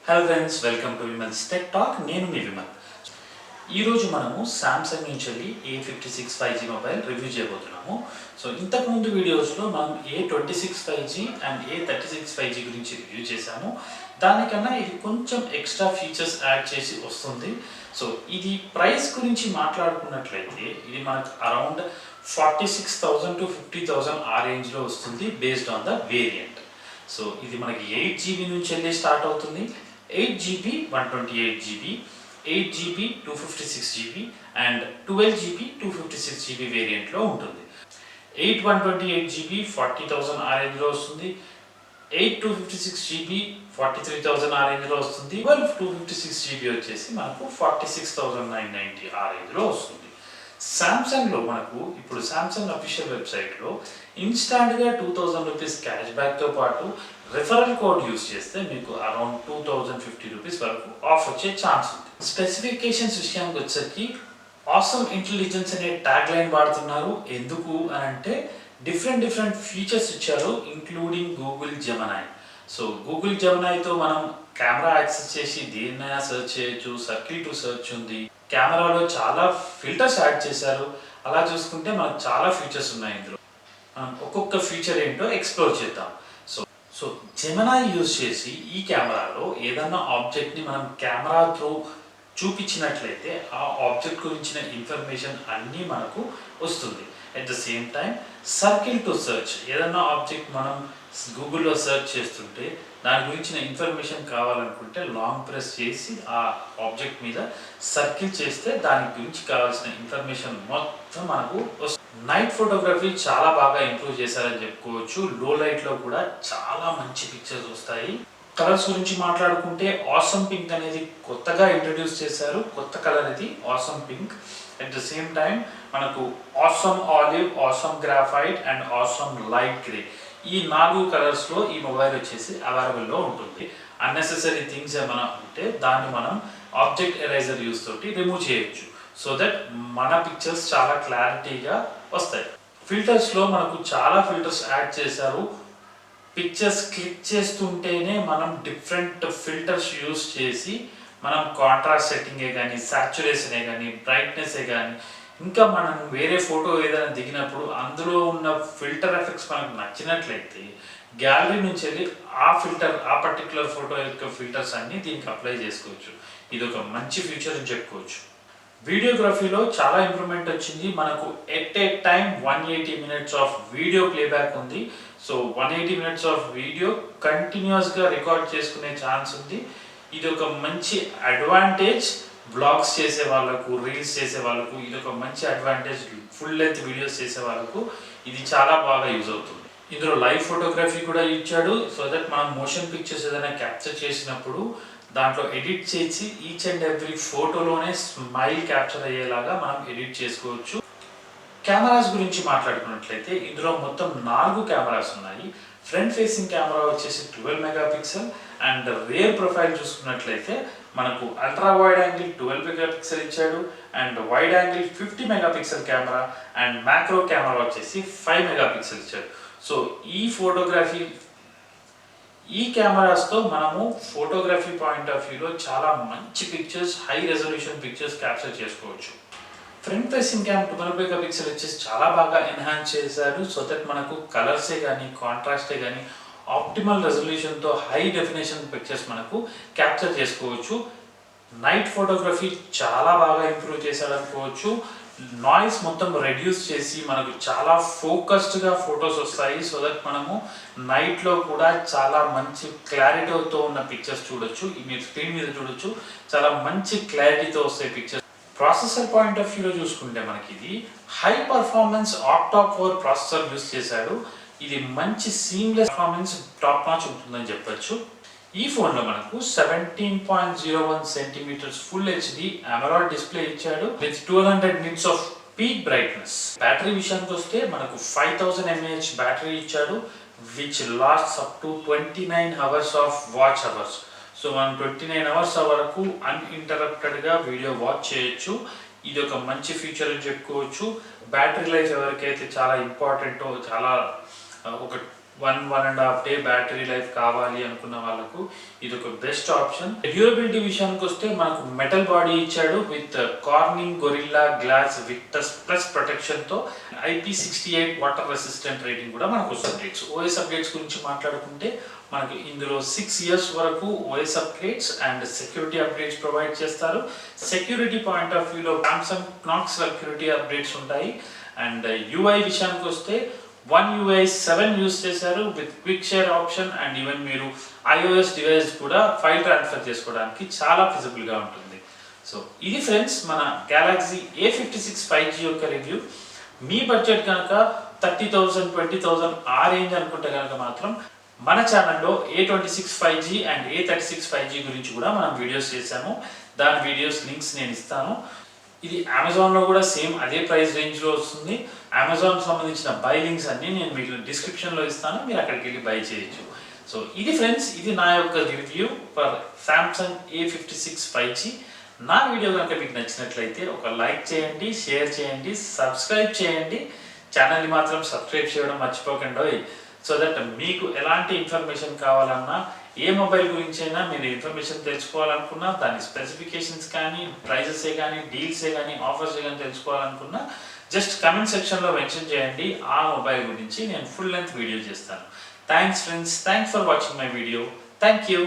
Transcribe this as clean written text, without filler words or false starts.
Hello friends, welcome to Vimal's tech talk. నేను మీ విమల్. ఈరోజు మనము సామ్సంగ్ నుంచి A56 5G మొబైల్ రివ్యూ చేయబోతున్నాము. సో ఇంతకుముందు వీడియోస్లో మనం A26 5G and A36 5G గురించి రివ్యూ చేశాము. దానికన్నా ఇది కొంచెం ఎక్స్ట్రా ఫీచర్స్ యాడ్ చేసి వస్తుంది. సో ఇది ప్రైస్ గురించి మాట్లాడుకున్నట్లయితే ఇది మనకు అరౌండ్ 46,000 to 50,000 ఆ రేంజ్లో వస్తుంది based on the variant. So ఇది మనకి 8GB నుంచి వెళ్ళి స్టార్ట్ అవుతుంది. 8GB 128GB, 8GB 256GB and 12GB 256GB వేరియంట్లో ఉంటుంది. 8 128GB 40,000 ఆ రేంజ్లో వస్తుంది. 8 256GB 43,000 ఆ రేంజ్లో వస్తుంది. 12 256GB వచ్చేసి మనకు 46,990 ఆ రేంజ్లో వస్తుంది. సామ్సంగ్లో మనకు ఇప్పుడు సామ్సంగ్ అఫీషియల్ వెబ్సైట్లో ఇన్స్టాంట్గా 2,000 రూపీస్ క్యాష్ బ్యాక్తో పాటు రిఫరల్ కోడ్ యూస్ చేస్తే మీకు అరౌండ్ 2,050 రూపీస్ వరకు ఆఫ్ వచ్చే ఛాన్స్ ఉంది. స్పెసిఫికేషన్స్ విషయానికి వచ్చేసరికి ఆసమ్ ఇంటెలిజెన్స్ అనే ట్యాగ్ లైన్ వాడుతున్నారు. ఎందుకు అని అంటే డిఫరెంట్ ఫీచర్స్ ఇచ్చారు, including Google Gemini. So Google జెమినైతో మనం కెమెరా యాక్సెస్ చేసి దేన్నైనా సెర్చ్ చేయొచ్చు. సర్కిల్ టు సెర్చ్ ఉంది. కెమెరాలో చాలా ఫిల్టర్స్ యాడ్ చేశారు. అలా చూసుకుంటే మనకు చాలా ఫీచర్స్ ఉన్నాయి ఇందులో. ఒక్కొక్క ఫీచర్ ఏంటో ఎక్స్ప్లోర్ చేద్దాం. సో జెమినై యూజ్ చేసి ఈ కెమెరాలో ఏదన్నా ఆబ్జెక్ట్ని మనం కెమెరా త్రూ చూపించినట్లయితే ఆ ఆబ్జెక్ట్ గురించిన ఇన్ఫర్మేషన్ అన్నీ మనకు వస్తుంది. At the same time circle to search, ఏదన్నా ఆబ్జెక్ట్ మనం గూగుల్లో సెర్చ్ చేస్తుంటే దాని గురించిన ఇన్ఫర్మేషన్ కావాలనుకుంటే లాంగ్ ప్రెస్ చేసి ఆ ఆబ్జెక్ట్ మీద సర్కిల్ చేస్తే దాని గురించి కావాల్సిన ఇన్ఫర్మేషన్ మొత్తం మనకు వస్తుంది. నైట్ ఫోటోగ్రఫీ చాలా బాగా ఇంప్రూవ్ చేశారని చెప్పుకోవచ్చు. లో లైట్లో కూడా చాలా మంచి పిక్చర్స్ వస్తాయి. కలర్స్ గురించి మాట్లాడుకుంటే ఆసమ్ పింక్ అనేది కొత్తగా ఇంట్రడ్యూస్ చేశారు. కొత్త కలర్ ఇది awesome pink. At the same time మనకు awesome olive, awesome graphite and awesome light grey, ఈ 4 కలర్స్లో ఈ మొబైల్ వచ్చేసి అవైలబుల్లో ఉంటుంది. అన్నెసెసరీ థింగ్స్ ఏమైనా ఉంటే దాన్ని మనం ఆబ్జెక్ట్ ఎరైజర్ యూస్ తోటి రిమూవ్ చేయొచ్చు. సో దట్ మన పిక్చర్స్ చాలా క్లారిటీగా వస్తాయి. ఫిల్టర్స్లో మనకు చాలా ఫిల్టర్స్ యాడ్ చేశారు. పిక్చర్స్ క్లిక్ చేస్తుంటేనే మనం డిఫరెంట్ ఫిల్టర్స్ యూస్ చేసి మనం కాంట్రాస్ట్ సెట్టింగే కానీ, సాచురేషనే కానీ, బ్రైట్నెస్సే కానీ, ఇంకా మనం వేరే ఫోటో ఏదైనా దిగినప్పుడు అందులో ఉన్న ఫిల్టర్ ఎఫెక్ట్స్ మనకు నచ్చినట్లయితే గ్యాలరీ నుంచి వెళ్ళి ఆ ఫిల్టర్, ఆ పర్టికులర్ ఫోటో యొక్క ఫిల్టర్స్ అన్నీ దీనికి అప్లై చేసుకోవచ్చు. ఇది ఒక మంచి ఫీచర్ అని చెప్పుకోవచ్చు. వీడియోగ్రఫీలో చాలా ఇంప్రూవ్మెంట్ వచ్చింది. మనకు at a time 180 minutes of video playback ఉంది. సో 180 minutes ఆఫ్ వీడియో కంటిన్యూస్గా రికార్డ్ చేసుకునే ఛాన్స్ ఉంది. ఇది ఒక మంచి అడ్వాంటేజ్. బ్లాగ్స్ చేసే వాళ్ళకు, రీల్స్ చేసే వాళ్ళకు ఇది ఒక మంచి అడ్వాంటేజ్. ఫుల్ లెంత్ వీడియోస్ చేసే వాళ్ళకు ఇది చాలా బాగా యూజ్ అవుతుంది. ఇందులో లైవ్ ఫోటోగ్రఫీ కూడా ఇచ్చాడు. సో దట్ మనం మోషన్ పిక్చర్స్ ఏదైనా క్యాప్చర్ చేసినప్పుడు దాంట్లో ఎడిట్ చేసి ఈచ్ అండ్ ఎవ్రీ ఫోటోలోనే స్మైల్ క్యాప్చర్ అయ్యేలాగా మనం ఎడిట్ చేసుకోవచ్చు. కెమెరాస్ గురించి మాట్లాడుకున్నట్లయితే ఇందులో మొత్తం 4 కెమెరాస్ ఉన్నాయి. ఫ్రంట్ ఫేసింగ్ కెమెరా వచ్చేసి 12 మెగాపిక్సెల్ అండ్ రేర్ ప్రొఫైల్ చూసుకున్నట్లయితే మనకు అల్ట్రా వైడ్ యాంగిల్ 12 మెగాపిక్సెల్ ఇచ్చాడు and wide angle 50 megapixel camera and macro camera వచ్చేసి 5 మెగాపిక్సెల్ ఇచ్చాడు. సో ఈ కెమెరాస్తో మనము ఫోటోగ్రఫీ పాయింట్ ఆఫ్ వ్యూలో చాలా మంచి pictures, high resolution pictures capture చేసుకోవచ్చు. ఫ్రంట్ ఫేసింగ్ క్యామ్ 12 మెగాపిక్సెల్ వచ్చేసి చాలా బాగా ఎన్హాన్స్ చేశారు. సో దట్ మనకు కలర్సే కానీ, కాంట్రాస్టే కానీ ఆప్టిమల్ రెజల్యూషన్తో హై డెఫినేషన్ పిక్చర్స్ మనకు క్యాప్చర్ చేసుకోవచ్చు. నైట్ ఫోటోగ్రఫీ చాలా బాగా ఇంప్రూవ్ చేశాడు అనుకోవచ్చు. నాయిస్ మొత్తం రెడ్యూస్ చేసి మనకు చాలా ఫోకస్డ్గా ఫొటోస్ వస్తాయి. సో దట్ మనము నైట్లో కూడా చాలా మంచి క్లారిటీతో ఉన్న పిక్చర్స్ చూడొచ్చు. మీరు స్క్రీన్ మీద చూడొచ్చు, చాలా మంచి క్లారిటీతో వస్తాయి పిక్చర్స్. ప్రాసెసర్ పాయింట్ ఆఫ్ వ్యూలో చూసుకుంటే మనకి ఇది high performance octa core processor use చేశాడు. ఇది మంచి సీమ్లెస్ పర్ఫార్మెన్స్, టాప్ నాచ్ ఉంటుందని చెప్పొచ్చు. ఈ ఫోన్లో మనకు 17.01 centimetres full HD AMOLED display ఇచ్చాడు with 1200 nits of peak brightness. Battery విషయానికి వస్తే మనకు 5000 mAh బ్యాటరీ ఇచ్చాడు which lasts up to 29 hours of watch hours. So మనం 29 hours వరకు అన్ఇంటరప్టెడ్గా వీడియో వాచ్ చేయొచ్చు. ఇది ఒక మంచి ఫీచర్ అని చెప్పుకోవచ్చు. బ్యాటరీ లైఫ్ ఎవరికైతే చాలా ఇంపార్టెంటో, చాలా ఒక 1.5 డే బ్యాటరీ లైఫ్ కావాలి అనుకున్న వాళ్ళకు ఇది ఒక బెస్ట్ ఆప్షన్. డ్యూరబిలిటీ విషయానికి వస్తే మనకు మెటల్ బాడీ ఇచ్చాడు with Corning Gorilla Glass Victus Plus protection తో IP68 వాటర్ రెసిస్టెంట్ రేటింగ్ కూడా మనకు వస్తుంది. ఓఎస్ అప్డేట్స్ గురించి మాట్లాడుకుంటే మనకి ఇందులో 6 years వరకు OS updates and security updates provide చేస్తారు. సెక్యూరిటీ పాయింట్ ఆఫ్ వ్యూలో సామ్సంగ్ నాక్స్ సెక్యూరిటీ అప్డేట్స్ ఉంటాయి. అండ్ UI విషయానికి వస్తే One UI 7 యూస్ చేశారు with quick share option and even మీరు iOS డివైస్ కూడా ఫైల్ ట్రాన్స్ఫర్ చేసుకోవడానికి చాలా ఫిజిబుల్ గా ఉంటుంది. సో ఇది ఫ్రెండ్స్ మన Galaxy A56 5G యొక్క రివ్యూ. మీ బడ్జెట్ కనుక 30,000 20,000 ఆ రేంజ్ అనుకుంటే కనుక మాత్రం మన ఛానల్లో A26 5G and A36 5G గురించి కూడా మనం వీడియోస్ చేశాము. దాని వీడియోస్ లింక్స్ నేను ఇస్తాను. ఇది అమెజాన్లో కూడా సేమ్ అదే ప్రైస్ రేంజ్లో వస్తుంది. అమెజాన్ సంబంధించిన బై లింక్స్ అన్ని నేను మీకు డిస్క్రిప్షన్లో ఇస్తాను, మీరు అక్కడికి వెళ్ళి బై చేయొచ్చు. సో ఇది ఫ్రెండ్స్, ఇది నా యొక్క review for Samsung A56 5G. నా వీడియో కనుక మీకు నచ్చినట్లయితే ఒక లైక్ చేయండి, షేర్ చేయండి, సబ్స్క్రైబ్ చేయండి. ఛానల్ని మాత్రం సబ్స్క్రైబ్ చేయడం మర్చిపోకండి. సో దట్ మీకు ఎలాంటి ఇన్ఫర్మేషన్ కావాలన్నా, ఏ మొబైల్ గురించైనా మీరు ఇన్ఫర్మేషన్ తెలుసుకోవాలనుకున్నా, దాని స్పెసిఫికేషన్స్ కానీ, ప్రైజెసే కానీ, డీల్సే కానీ, ఆఫర్సే కానీ తెలుసుకోవాలనుకున్నా జస్ట్ కమెంట్ సెక్షన్లో మెన్షన్ చేయండి. ఆ మొబైల్ గురించి నేను ఫుల్ లెంత్ వీడియో చేస్తాను. Thanks friends, thanks for watching my video. Thank you.